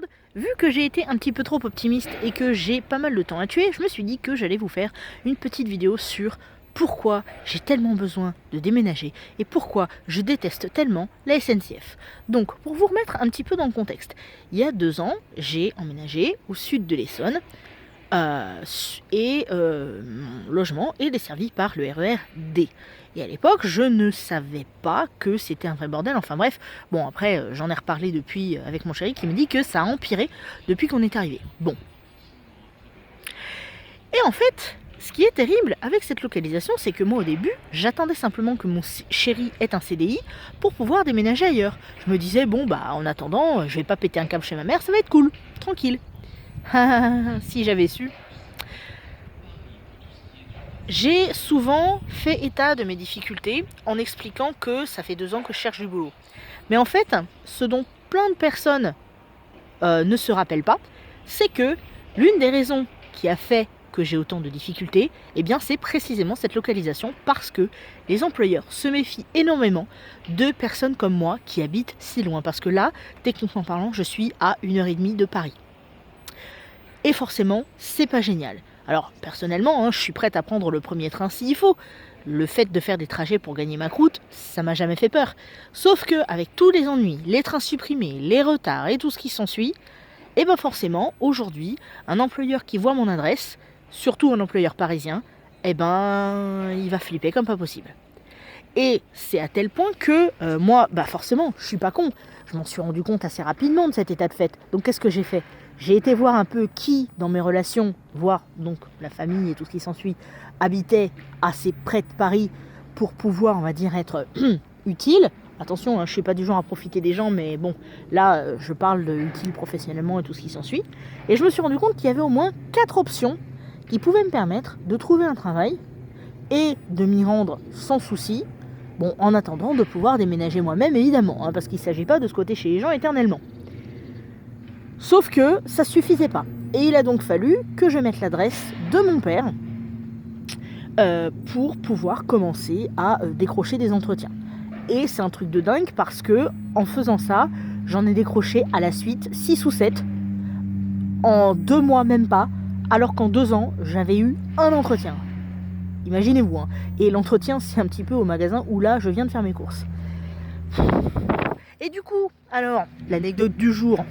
monde. Vu que j'ai été un petit peu trop optimiste et que j'ai pas mal de temps à tuer, je me suis dit que j'allais vous faire une petite vidéo sur pourquoi j'ai tellement besoin de déménager et pourquoi je déteste tellement la SNCF. Donc, pour vous remettre un petit peu dans le contexte, il y a 2 ans, j'ai emménagé au sud de l'Essonne mon logement est desservi par le RER D. Et à l'époque, je ne savais pas que c'était un vrai bordel. Enfin bref, bon après, j'en ai reparlé depuis avec mon chéri qui me dit que ça a empiré depuis qu'on est arrivé. Bon. Et en fait, ce qui est terrible avec cette localisation, c'est que moi au début, j'attendais simplement que mon chéri ait un CDI pour pouvoir déménager ailleurs. Je me disais, bon bah en attendant, je vais pas péter un câble chez ma mère, ça va être cool, tranquille. Si j'avais su. J'ai souvent fait état de mes difficultés en expliquant que ça fait 2 ans que je cherche du boulot. Mais en fait, ce dont plein de personnes ne se rappellent pas, c'est que l'une des raisons qui a fait que j'ai autant de difficultés, eh bien c'est précisément cette localisation parce que les employeurs se méfient énormément de personnes comme moi qui habitent si loin. Parce que là, techniquement parlant, je suis à 1h30 de Paris. Et forcément, c'est pas génial. Alors, personnellement, je suis prête à prendre le premier train s'il faut. Le fait de faire des trajets pour gagner ma croûte, ça m'a jamais fait peur. Sauf que, avec tous les ennuis, les trains supprimés, les retards et tout ce qui s'ensuit, et ben forcément, aujourd'hui, un employeur qui voit mon adresse, surtout un employeur parisien, eh ben, il va flipper comme pas possible. Et c'est à tel point que moi, bah forcément, je suis pas con. Je m'en suis rendu compte assez rapidement de cet état de fait. Donc qu'est-ce que j'ai fait ? J'ai été voir un peu qui, dans mes relations, voire donc la famille et tout ce qui s'ensuit, habitait assez près de Paris pour pouvoir, on va dire, être utile. Attention, je ne suis pas du genre à profiter des gens, mais bon, là, je parle de utile professionnellement et tout ce qui s'ensuit. Et je me suis rendu compte qu'il y avait au moins 4 options qui pouvaient me permettre de trouver un travail et de m'y rendre sans souci. Bon, en attendant de pouvoir déménager moi-même, évidemment, parce qu'il ne s'agit pas de squatter chez les gens éternellement. Sauf que ça suffisait pas. Et il a donc fallu que je mette l'adresse de mon père pour pouvoir commencer à décrocher des entretiens. Et c'est un truc de dingue parce que en faisant ça, j'en ai décroché à la suite 6 ou 7 en 2 mois même pas, alors qu'en 2 ans, j'avais eu un entretien. Imaginez-vous. Et l'entretien, c'est un petit peu au magasin où là, je viens de faire mes courses. Et du coup, alors, l'anecdote du jour,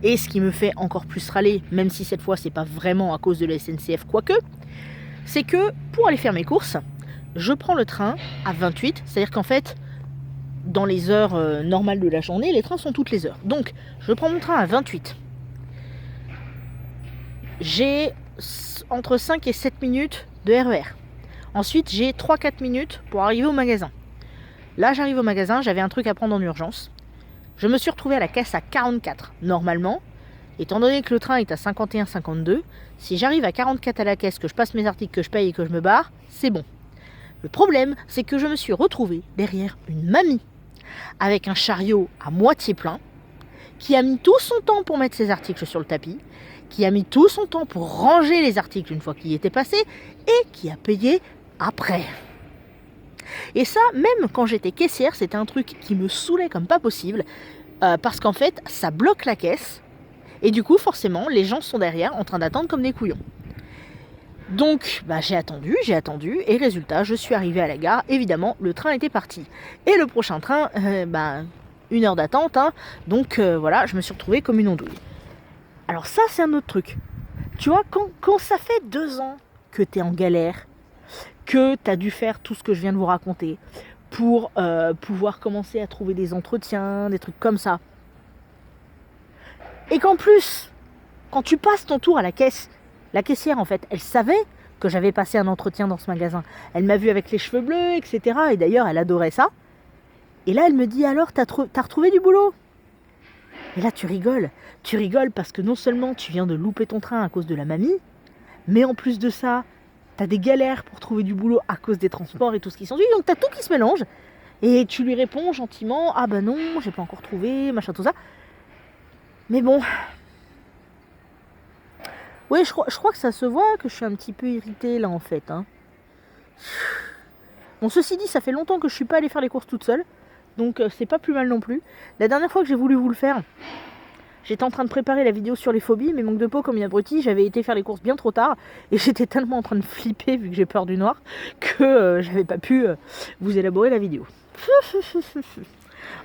et ce qui me fait encore plus râler, même si cette fois c'est pas vraiment à cause de la SNCF, quoique, c'est que pour aller faire mes courses, je prends le train à 28, c'est-à-dire qu'en fait, dans les heures normales de la journée, les trains sont toutes les heures. Donc, je prends mon train à 28. J'ai entre 5 et 7 minutes de RER. Ensuite, j'ai 3-4 minutes pour arriver au magasin. Là, j'arrive au magasin, j'avais un truc à prendre en urgence. Je me suis retrouvée à la caisse à 44. Normalement, étant donné que le train est à 51-52, si j'arrive à 44 à la caisse, que je passe mes articles, que je paye et que je me barre, c'est bon. Le problème, c'est que je me suis retrouvée derrière une mamie avec un chariot à moitié plein, qui a mis tout son temps pour mettre ses articles sur le tapis, qui a mis tout son temps pour ranger les articles une fois qu'il y était passé, et qui a payé après. Et ça, même quand j'étais caissière, c'était un truc qui me saoulait comme pas possible, parce qu'en fait, ça bloque la caisse, et du coup, forcément, les gens sont derrière en train d'attendre comme des couillons. Donc, j'ai attendu, et résultat, je suis arrivée à la gare, évidemment, le train était parti. Et le prochain train, 1 heure d'attente, donc voilà, je me suis retrouvée comme une andouille. Alors ça, c'est un autre truc. Tu vois, quand ça fait 2 ans que t'es en galère, que tu as dû faire tout ce que je viens de vous raconter pour pouvoir commencer à trouver des entretiens, des trucs comme ça. Et qu'en plus, quand tu passes ton tour à la caisse, la caissière en fait, elle savait que j'avais passé un entretien dans ce magasin. Elle m'a vu avec les cheveux bleus, etc. Et d'ailleurs, elle adorait ça. Et là, elle me dit, alors, t'as retrouvé du boulot ? Et là, tu rigoles. Tu rigoles parce que non seulement tu viens de louper ton train à cause de la mamie, mais en plus de ça, t'as des galères pour trouver du boulot à cause des transports et tout ce qui s'ensuit. Donc t'as tout qui se mélange. Et tu lui réponds gentiment, ah bah non, j'ai pas encore trouvé, machin, tout ça. Mais bon. Oui, je crois que ça se voit que je suis un petit peu irritée là en fait. Bon, ceci dit, ça fait longtemps que je suis pas allée faire les courses toute seule. Donc c'est pas plus mal non plus. La dernière fois que j'ai voulu vous le faire, j'étais en train de préparer la vidéo sur les phobies, mais manque de peau comme une abrutie, j'avais été faire les courses bien trop tard, et j'étais tellement en train de flipper, vu que j'ai peur du noir, que j'avais pas pu vous élaborer la vidéo.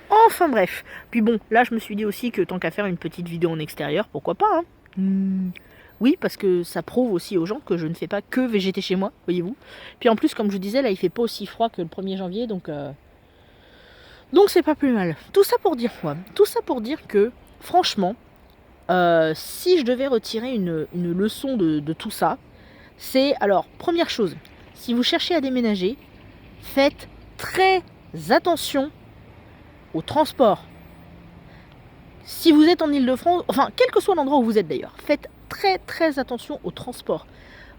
Enfin bref, puis bon, là je me suis dit aussi que tant qu'à faire une petite vidéo en extérieur, pourquoi pas, hein. Oui, parce que ça prouve aussi aux gens que je ne fais pas que végéter chez moi, voyez-vous. Puis en plus, comme je vous disais, là il fait pas aussi froid que le 1er janvier, donc c'est pas plus mal. Tout ça pour dire quoi? Tout ça pour dire que, franchement, si je devais retirer une leçon de tout ça, c'est, alors, première chose, si vous cherchez à déménager, faites très attention au transport. Si vous êtes en Île-de-France, enfin, quel que soit l'endroit où vous êtes d'ailleurs, faites très attention au transport.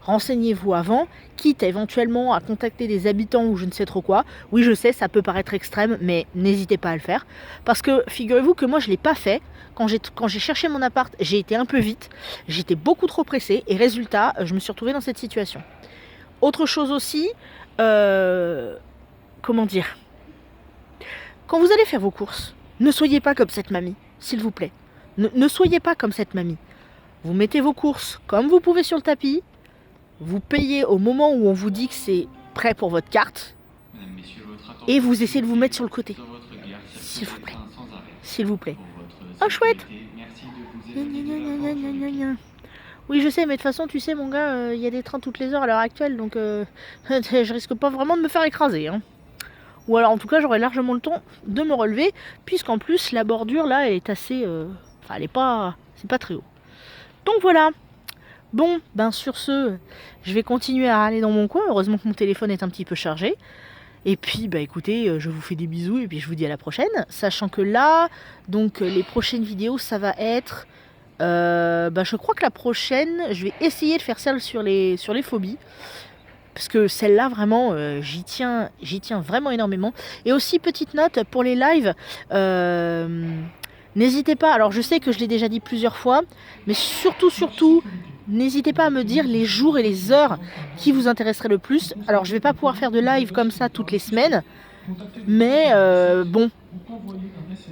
Renseignez-vous avant, quitte éventuellement à contacter des habitants ou je ne sais trop quoi. Oui, je sais, ça peut paraître extrême, mais n'hésitez pas à le faire. Parce que figurez-vous que moi, je ne l'ai pas fait. Quand j'ai cherché mon appart, j'ai été un peu vite, j'étais beaucoup trop pressée, et résultat, je me suis retrouvée dans cette situation. Autre chose aussi, comment dire, quand vous allez faire vos courses, ne soyez pas comme cette mamie, s'il vous plaît. Ne soyez pas comme cette mamie. Vous mettez vos courses comme vous pouvez sur le tapis, vous payez au moment où on vous dit que c'est prêt pour votre carte, et vous essayez de vous mettre sur le côté. S'il vous plaît. S'il vous plaît. Oh chouette. Oui, je sais, mais de toute façon, tu sais, mon gars, il y a des trains toutes les heures à l'heure actuelle, donc je risque pas vraiment de me faire écraser, hein. Ou alors, en tout cas, j'aurai largement le temps de me relever, puisqu'en plus, la bordure, là, elle est assez... Enfin, elle est pas... C'est pas très haut. Donc voilà. Bon, ben sur ce, je vais continuer à râler dans mon coin. Heureusement que mon téléphone est un petit peu chargé. Et puis, bah écoutez, je vous fais des bisous et puis je vous dis à la prochaine. Sachant que là, donc les prochaines vidéos, ça va être... je crois que la prochaine, je vais essayer de faire celle sur les phobies. Parce que celle-là, vraiment, j'y tiens vraiment énormément. Et aussi, petite note, pour les lives, n'hésitez pas, alors je sais que je l'ai déjà dit plusieurs fois, mais surtout, n'hésitez pas à me dire les jours et les heures qui vous intéresseraient le plus. Alors je vais pas pouvoir faire de live comme ça toutes les semaines, mais bon,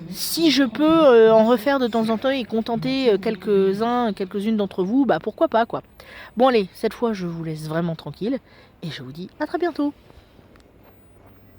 si je peux en refaire de temps en temps et contenter quelques-unes d'entre vous, bah pourquoi pas quoi. Bon allez, cette fois je vous laisse vraiment tranquille, et je vous dis à très bientôt.